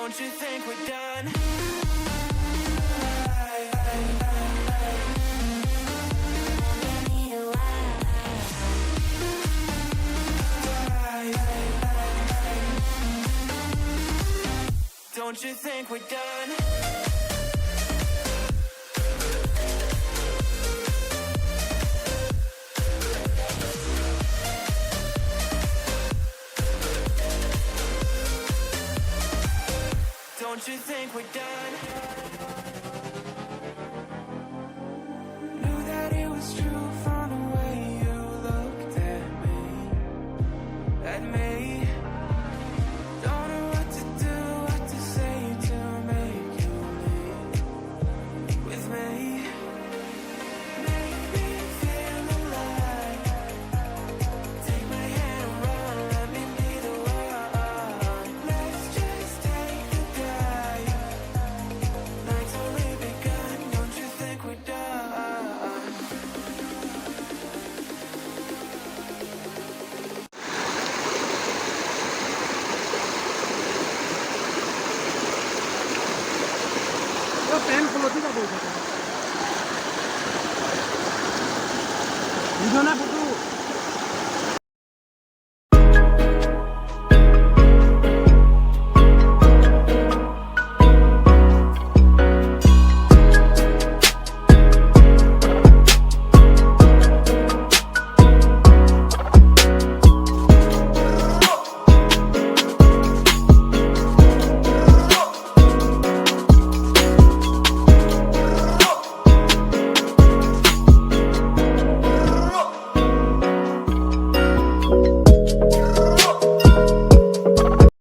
Don't you think we're done? Don't you think we're done? Don't you think we're done? Knew that it was true from the way you looked at me. At me. Don't know what to do, what to say to make you leave with me. Make me feel alive. Take my hand and run, let me be the one. Let's just take the dive. Night's only begun, don't you think we're done? প্যান খোলতে যাবো বুঝো না বুঝু